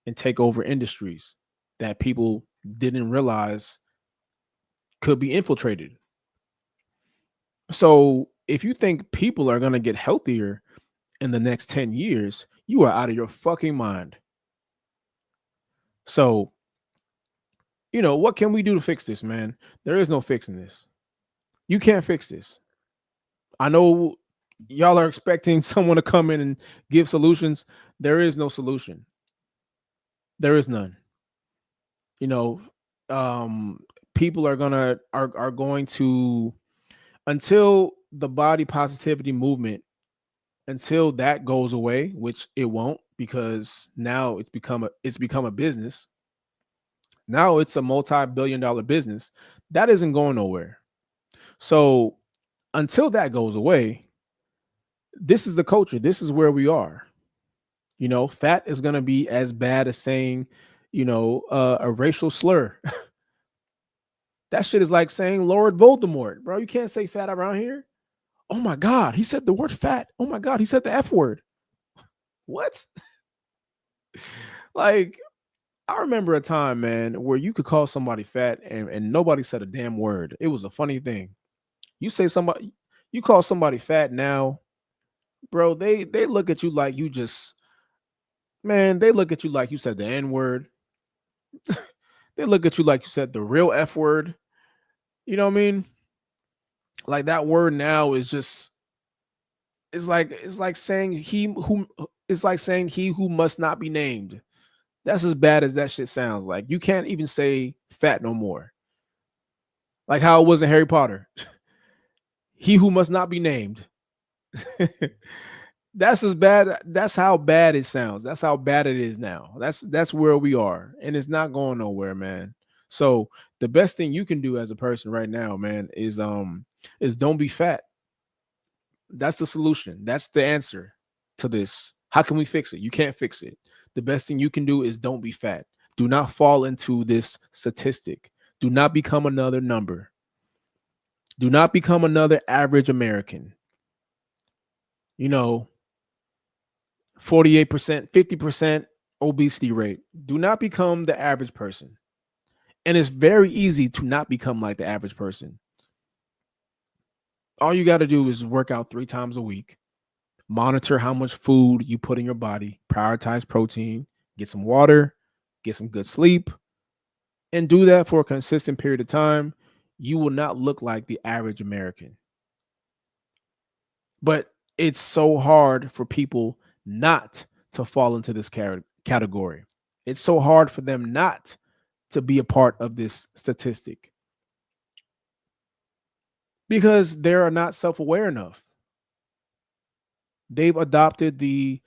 Speaker 1: and take over industries that people didn't realize could be infiltrated. So, if you think people are going to get healthier in the next 10 years, you are out of your fucking mind. So, what can we do to fix this, man? There is no fixing this. You can't fix this. I know y'all are expecting someone to come in and give solutions. There is no solution. There is none. You know, people are going to, until the body positivity movement, until that goes away, which it won't, because now it's become a business. Now it's a multi-billion-dollar business. That isn't going nowhere. So until that goes away, this is the culture. This is where we are. Fat is going to be as bad as saying, a racial slur. That shit is like saying Lord Voldemort, bro. You can't say fat around here. Oh my God, he said the word fat. Oh my God, he said the F word. What? Like, I remember a time, man, where you could call somebody fat and nobody said a damn word. It was a funny thing. You call somebody fat now, bro, they look at you like you just Man, they look at you like you said the N word. They look at you like you said the real F word. You know what I mean? Like that word now is just it's like saying he who must not be named. That's as bad as that shit sounds. Like you can't even say fat no more. Like how it was in Harry Potter. He who must not be named. That's as bad. That's how bad it sounds. That's how bad it is now. That's where we are, and it's not going nowhere, man. So the best thing you can do as a person right now, man, is don't be fat. That's the solution. That's the answer to this. How can we fix it? You can't fix it. The best thing you can do is don't be fat. Do not fall into this statistic. Do not become another number. Do not become another average American. You know, 48%, 50% obesity rate. Do not become the average person. And it's very easy to not become like the average person. All you got to do is work out 3 times a week, monitor how much food you put in your body, prioritize protein, get some water, get some good sleep, and do that for a consistent period of time. You will not look like the average American. But it's so hard for people not to fall into this category. It's so hard for them not to be a part of this statistic because they are not self-aware enough. They've adopted the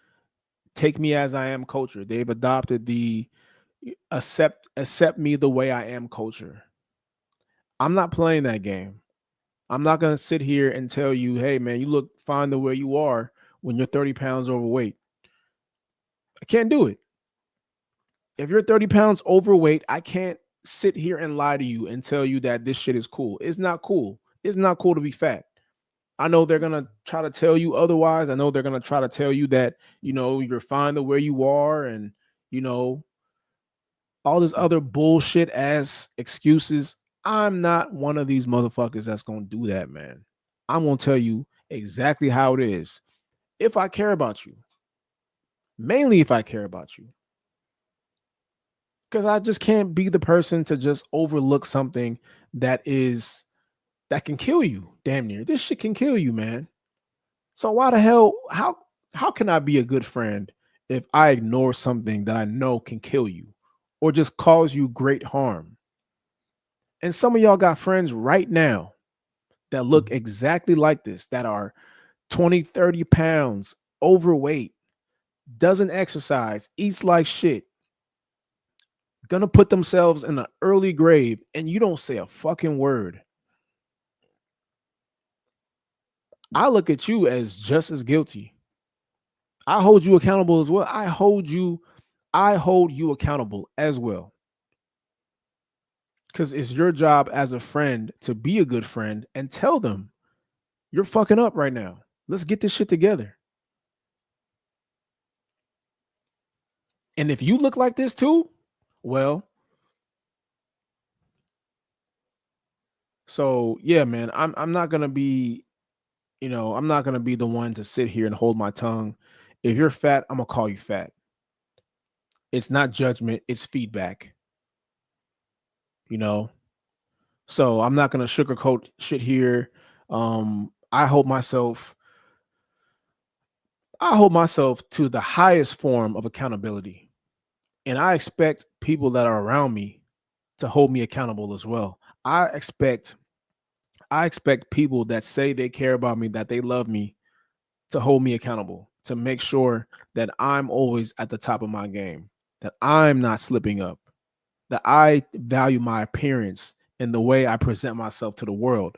Speaker 1: take me as I am culture. They've adopted the accept me the way I am culture. I'm not playing that game. I'm not going to sit here and tell you, hey, man, you look fine the way you are when you're 30 pounds overweight. I can't do it. If you're 30 pounds overweight, I can't sit here and lie to you and tell you that this shit is cool. It's not cool. It's not cool to be fat. I know they're going to try to tell you otherwise. I know they're going to try to tell you that, you're fine the way you are and, you know, all this other bullshit as excuses. I'm not one of these motherfuckers that's going to do that, man. I'm going to tell you exactly how it is. If I care about you, mainly if I care about you, because I just can't be the person to just overlook something that can kill you. Damn near. This shit can kill you, man. So why the hell, how can I be a good friend if I ignore something that I know can kill you or just cause you great harm? And some of y'all got friends right now that look exactly like this, that are 20, 30 pounds overweight, doesn't exercise, eats like shit, gonna put themselves in an early grave, and you don't say a fucking word. I look at you as just as guilty. I hold you accountable as well. I hold you accountable as well. Because it's your job as a friend to be a good friend and tell them you're fucking up right now. Let's get this shit together. And if you look like this too, well, so yeah, man, I'm not gonna be, I'm not gonna be the one to sit here and hold my tongue. If you're fat, I'm gonna call you fat. It's not judgment, it's feedback. You know, so I'm not gonna sugarcoat shit here. I hold myself to the highest form of accountability. And I expect people that are around me to hold me accountable as well. I expect people that say they care about me, that they love me, to hold me accountable, to make sure that I'm always at the top of my game, that I'm not slipping up, that I value my appearance and the way I present myself to the world.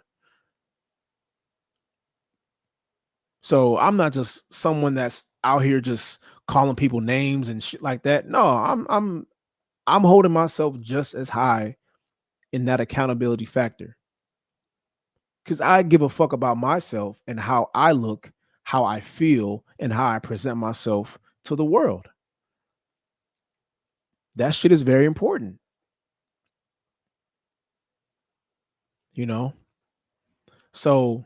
Speaker 1: So I'm not just someone that's out here just calling people names and shit like that. No, I'm holding myself just as high in that accountability factor. Because I give a fuck about myself and how I look, how I feel, and how I present myself to the world. That shit is very important. You know? So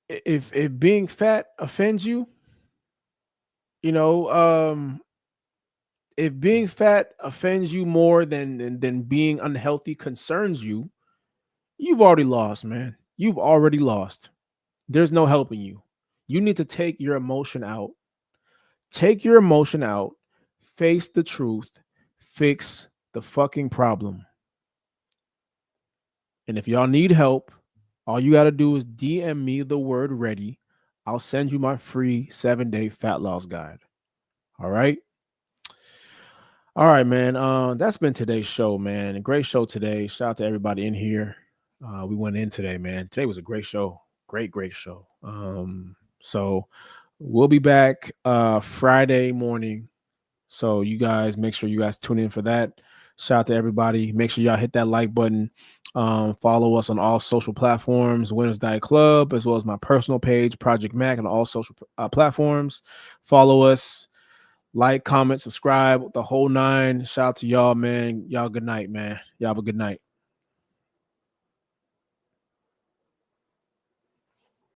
Speaker 1: if being fat offends you, you know, If being fat offends you more than being unhealthy concerns you, you've already lost, man. You've already lost. There's no helping you. You need to take your emotion out. Take your emotion out. Face the truth. Fix the fucking problem. And if y'all need help, all you got to do is DM me the word ready. I'll send you my free 7-day fat loss guide. All right. All right, man. That's been today's show, man. A great show today. Shout out to everybody in here. We went in today, man. Today was a great show. Great show. So we'll be back Friday morning. So you guys make sure you guys tune in for that. Shout out to everybody. Make sure y'all hit that like button. Follow us on all social platforms, Winners Diet Club, as well as my personal page, Project Mac, on all social platforms. Follow us. Like, comment, subscribe, the whole nine. Shout out to y'all, man. Y'all good night, man. Y'all have a good night.